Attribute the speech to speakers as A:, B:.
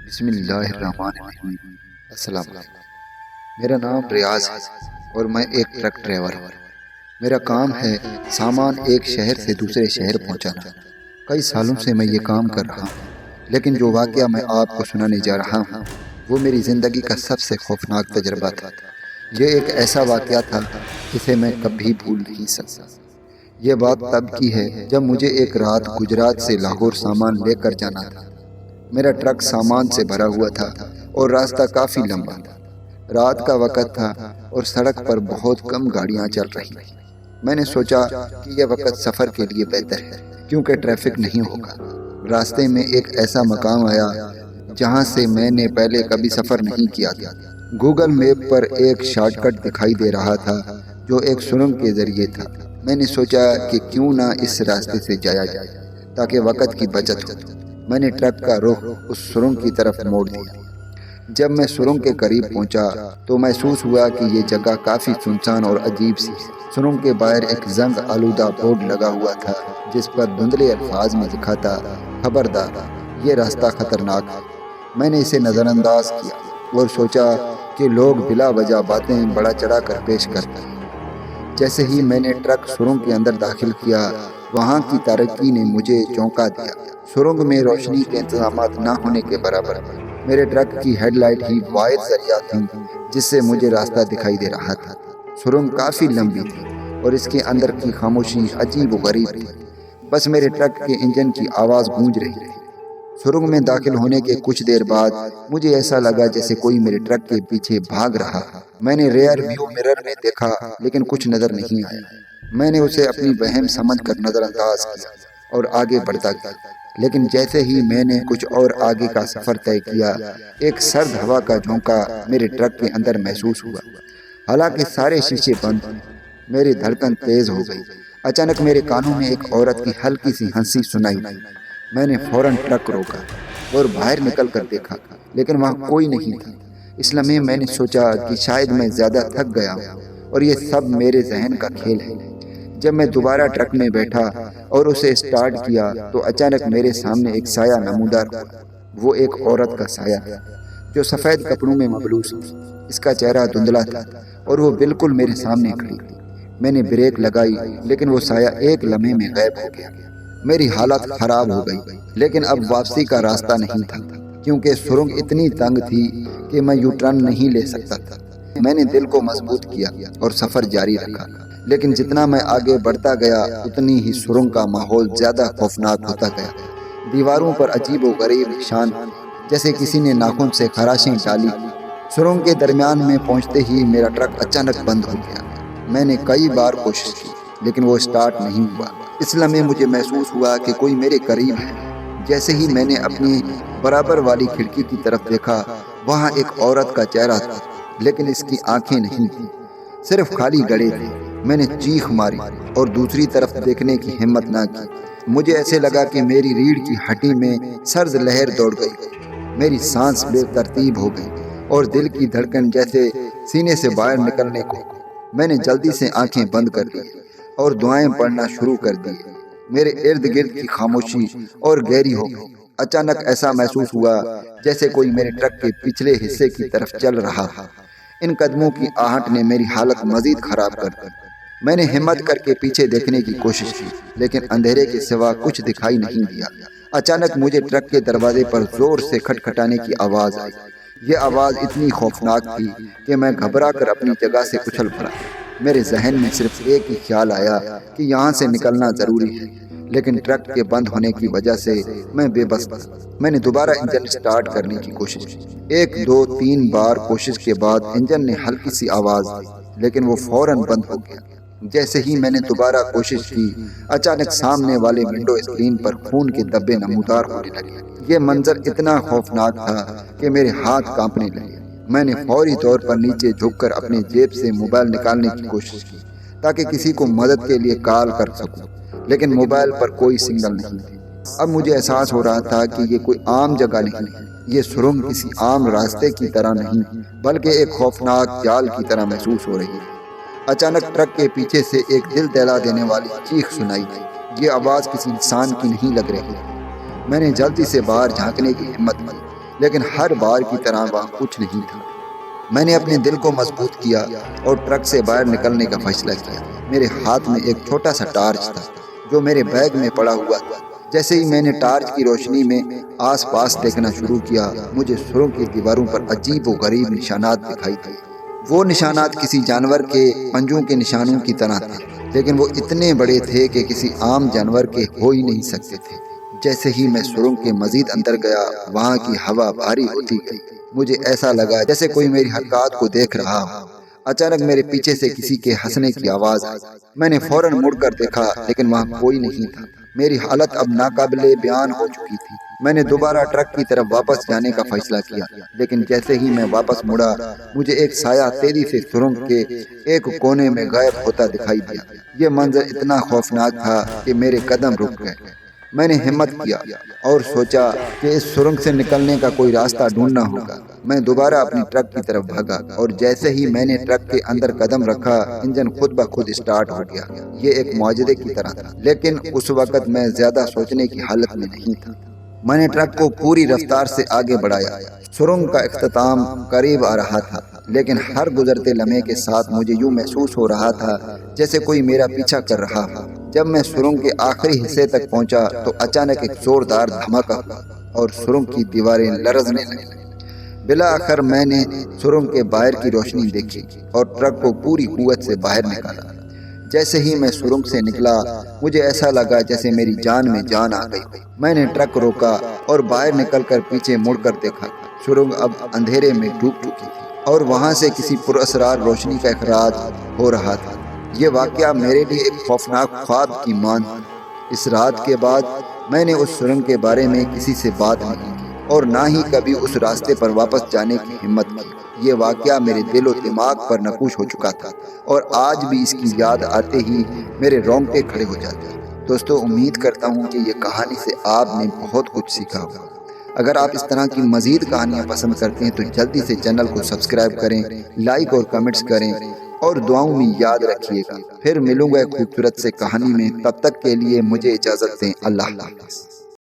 A: بسم اللہ الرحمن الرحیم۔ السلام علیکم۔ میرا نام ریاض ہے اور میں ایک ٹرک ڈرائیور ہوں۔ میرا کام ہے سامان ایک شہر سے دوسرے شہر پہنچانا۔ کئی سالوں سے میں یہ کام کر رہا ہوں، لیکن جو واقعہ میں آپ کو سنانے جا رہا ہوں وہ میری زندگی کا سب سے خوفناک تجربہ تھا۔ یہ ایک ایسا واقعہ تھا جسے میں کبھی بھول نہیں سکتا۔ یہ بات تب کی ہے جب مجھے ایک رات گجرات سے لاہور سامان لے کر جانا تھا۔ میرا ٹرک سامان سے بھرا ہوا تھا اور راستہ کافی لمبا تھا۔ رات کا وقت تھا اور سڑک پر بہت کم گاڑیاں چل رہی تھیں۔ میں نے سوچا کہ یہ وقت سفر کے لیے بہتر ہے کیونکہ ٹریفک نہیں ہوگا۔ راستے میں ایک ایسا مقام آیا جہاں سے میں نے پہلے کبھی سفر نہیں کیا تھا۔ گوگل میپ پر ایک شارٹ کٹ دکھائی دے رہا تھا جو ایک سرنگ کے ذریعے تھا۔ میں نے سوچا کہ کیوں نہ اس راستے سے جایا جائے تاکہ وقت کی بچت ہو۔ میں نے ٹرک کا رخ اس سرنگ کی طرف موڑ دیا۔ جب میں سرنگ کے قریب پہنچا تو محسوس ہوا کہ یہ جگہ کافی سنسان اور عجیب سی ہے۔ سرنگ کے باہر ایک زنگ آلودہ بورڈ لگا ہوا تھا جس پر دھندلے الفاظ میں لکھا تھا، خبردار، یہ راستہ خطرناک ہے۔ میں نے اسے نظر انداز کیا اور سوچا کہ لوگ بلا وجہ باتیں بڑا چڑھا کر پیش کرتے ہیں۔ جیسے ہی میں نے ٹرک سرنگ کے اندر داخل کیا، وہاں کی تاریکی نے مجھے چونکا دیا۔ سرنگ میں روشنی کے انتظامات نہ ہونے کے برابر میرے ٹرک کی ہیڈ لائٹ ہی واحد ذریعہ تھی جس سے مجھے راستہ دکھائی دے رہا تھا۔ سرنگ کافی لمبی تھی اور اس کے اندر کی خاموشی عجیب و غریب تھی۔ بس میرے ٹرک کے انجن کی آواز گونج رہی تھی۔ سرنگ میں داخل ہونے کے کچھ دیر بعد مجھے ایسا لگا جیسے کوئی میرے ٹرک کے پیچھے بھاگ رہا۔ میں نے ریئر ویو مرر میں دیکھا لیکن کچھ نظر نہیں آیا۔ میں نے اسے اپنی وہم سمجھ کر نظر انداز کیا اور آگے بڑھتا گیا، لیکن جیسے ہی میں نے کچھ اور آگے کا سفر طے کیا، ایک سرد ہوا کا جھونکا میرے ٹرک کے اندر محسوس ہوا۔ حالانکہ سارے شیشے بند، میری دھڑکن تیز ہو گئی۔ اچانک میرے کانوں میں ایک عورت کی ہلکی سی ہنسی سنائی دی۔ میں نے فوراً ٹرک روکا اور باہر نکل کر دیکھا، لیکن وہاں کوئی نہیں تھا۔ اس لمحے میں نے سوچا کہ شاید میں زیادہ تھک گیا ہوں اور یہ سب میرے ذہن کا کھیل ہے۔ جب میں دوبارہ ٹرک میں بیٹھا اور اسے سٹارٹ کیا تو اچانک میرے سامنے ایک سایہ نمودار ہوا۔ وہ ایک عورت کا سایہ تھا جو سفید کپڑوں میں ملبوس تھی۔ اس کا چہرہ دھندلا تھا اور وہ بالکل میرے سامنے کھڑی تھی۔ میں نے بریک لگائی لیکن وہ سایہ ایک لمحے میں غائب ہو گیا۔ میری حالت خراب ہو گئی، لیکن اب واپسی کا راستہ نہیں تھا کیونکہ سرنگ اتنی تنگ تھی کہ میں یو ٹرن نہیں لے سکتا تھا۔ میں نے دل کو مضبوط کیا اور سفر جاری رکھا، لیکن جتنا میں آگے بڑھتا گیا اتنی ہی سرنگ کا ماحول زیادہ خوفناک ہوتا گیا۔ دیواروں پر عجیب و غریب نشان جیسے کسی نے ناخن سے خراشیں ڈالی۔ سرنگ کے درمیان میں پہنچتے ہی میرا ٹرک اچانک بند ہو گیا۔ میں نے کئی بار کوشش کی لیکن وہ سٹارٹ نہیں ہوا۔ اس لمحے مجھے محسوس ہوا کہ کوئی میرے قریب ہے۔ جیسے ہی میں نے اپنی برابر والی کھڑکی کی طرف دیکھا، وہاں ایک عورت کا چہرہ تھا لیکن اس کی آنکھیں نہیں تھیں، صرف خالی گڑے تھے۔ میں نے چیخ ماری اور دوسری طرف دیکھنے کی ہمت نہ کی۔ مجھے ایسے لگا کہ میری ریڑھ کی ہڈی میں سرد لہر دوڑ گئی، میری سانس بے ترتیب ہو گئی اور دل کی دھڑکن جیسے سینے سے باہر نکلنے کو۔ میں نے جلدی سے آنکھیں بند کر دی اور دعائیں پڑھنا شروع کر دی۔ میرے ارد گرد کی خاموشی اور گہری ہو گئی۔ اچانک ایسا محسوس ہوا جیسے کوئی میرے ٹرک کے پچھلے حصے کی طرف چل رہا ہے۔ ان قدموں کی آہٹ نے میری حالت مزید خراب کر دی۔ میں نے ہمت کر کے پیچھے دیکھنے کی کوشش کی لیکن اندھیرے کے سوا کچھ دکھائی نہیں دیا۔ اچانک مجھے ٹرک کے دروازے پر زور سے کھٹکھٹانے کی آواز آئی۔ یہ آواز اتنی خوفناک تھی کہ میں گھبرا کر اپنی جگہ سے اچھل پڑا۔ میرے ذہن میں صرف ایک ہی خیال آیا کہ یہاں سے نکلنا ضروری ہے، لیکن ٹرک کے بند ہونے کی وجہ سے میں بے بس تھا۔ میں نے دوبارہ انجن سٹارٹ کرنے کی کوشش کی۔ 1 2 3 بار کوشش کے بعد انجن نے ہلکی سی آواز دی لیکن وہ فوراً بند ہو گیا۔ جیسے ہی میں نے دوبارہ کوشش کی، اچانک سامنے والے ونڈو اسکرین پر خون کے دھبے نمودار ہونے لگے۔ یہ منظر اتنا خوفناک تھا کہ میرے ہاتھ کانپنے لگے۔ میں نے فوری طور پر نیچے جھک کر اپنے جیب سے موبائل نکالنے کی کوشش کی تاکہ کسی کو مدد کے لیے کال کر سکوں، لیکن موبائل پر کوئی سگنل نہیں تھی۔ اب مجھے احساس ہو رہا تھا کہ یہ کوئی عام جگہ نہیں ہے۔ یہ سرنگ کسی عام راستے کی طرح نہیں بلکہ ایک خوفناک جال کی طرح محسوس ہو رہی ہے۔ اچانک ٹرک کے پیچھے سے ایک دل دہلا دینے والی چیخ سنائی دی۔ یہ آواز کسی انسان کی نہیں لگ رہی۔ میں نے جلدی سے باہر جھانکنے کی ہمت کی لیکن ہر بار کی طرح وہاں کچھ نہیں تھا۔ میں نے اپنے دل کو مضبوط کیا اور ٹرک سے باہر نکلنے کا فیصلہ کیا۔ میرے ہاتھ میں ایک چھوٹا سا ٹارچ تھا جو میرے بیگ میں پڑا ہوا تھا۔ جیسے ہی میں نے ٹارچ کی روشنی میں آس پاس دیکھنا شروع کیا، مجھے سرنگ کی دیواروں پر عجیب و غریب نشانات دکھائی دیے۔ وہ نشانات کسی جانور کے پنجوں کے نشانوں کی طرح تھے، لیکن وہ اتنے بڑے تھے کہ کسی عام جانور کے ہو ہی نہیں سکتے تھے۔ جیسے ہی میں سرنگ کے مزید اندر گیا، وہاں کی ہوا بھاری ہوتی گئی۔ مجھے ایسا لگا جیسے کوئی میری حرکات کو دیکھ رہا ہو۔ اچانک میرے پیچھے سے کسی کے ہنسنے کی آواز آئی۔ میں نے فوراً مڑ کر دیکھا، لیکن وہاں کوئی نہیں تھا۔ میری حالت اب ناقابل بیان ہو چکی تھی۔ میں نے دوبارہ ٹرک کی طرف واپس جانے کا فیصلہ کیا، لیکن جیسے ہی میں واپس مڑا، مجھے ایک سایہ تیزی سے سرنگ کے ایک کونے میں غائب ہوتا دکھائی دیا۔ یہ منظر اتنا خوفناک تھا کہ میرے قدم رک گئے۔ میں نے ہمت کیا اور سوچا کہ اس سرنگ سے نکلنے کا کوئی راستہ ڈھونڈنا ہوگا۔ میں دوبارہ اپنی ٹرک کی طرف بھاگا اور جیسے ہی میں نے ٹرک کے اندر قدم رکھا، انجن خود بخود اسٹارٹ ہو گیا۔ یہ ایک معجزے کی طرح تھا، لیکن اس وقت میں زیادہ سوچنے کی حالت میں نہیں تھا۔ میں نے ٹرک کو پوری رفتار سے آگے بڑھایا۔ سرنگ کا اختتام قریب آ رہا تھا، لیکن ہر گزرتے لمحے کے ساتھ مجھے یوں محسوس ہو رہا تھا جیسے کوئی میرا پیچھا کر رہا ہو۔ جب میں سرنگ کے آخری حصے تک پہنچا تو اچانک ایک زوردار دھماکہ ہوا اور سرنگ کی دیواریں لرزنے لگیں۔ بالآخر میں نے سرنگ کے باہر کی روشنی دیکھی اور ٹرک کو پوری قوت سے باہر نکالا۔ جیسے ہی میں سرنگ سے نکلا، مجھے ایسا لگا جیسے میری جان میں جان آ گئی۔ میں نے ٹرک روکا اور باہر نکل کر پیچھے مڑ کر دیکھا۔ سرنگ اب اندھیرے میں ڈوب چکی تھی اور وہاں سے کسی پراسرار روشنی کا اخراج ہو رہا تھا۔ یہ واقعہ میرے لیے ایک خوفناک خواب کی مانند تھا۔ اس رات کے بعد میں نے اس سرنگ کے بارے میں کسی سے بات نہیں کی اور نہ ہی کبھی اس راستے پر واپس جانے کی ہمت کی۔ یہ واقعہ میرے دل و دماغ پر نقوش ہو چکا تھا اور آج بھی اس کی یاد آتے ہی میرے رونگٹے کھڑے ہو جاتے ہیں۔ دوستو، امید کرتا ہوں کہ یہ کہانی سے آپ نے بہت کچھ سیکھا ہوگا۔ اگر آپ اس طرح کی مزید کہانیاں پسند کرتے ہیں تو جلدی سے چینل کو سبسکرائب کریں، لائک اور کمنٹس کریں اور دعاؤں میں یاد رکھیے گا۔ پھر ملوں گا ایک خوبصورت سے کہانی میں، تب تک کے لیے مجھے اجازت دیں۔ اللہ حافظ۔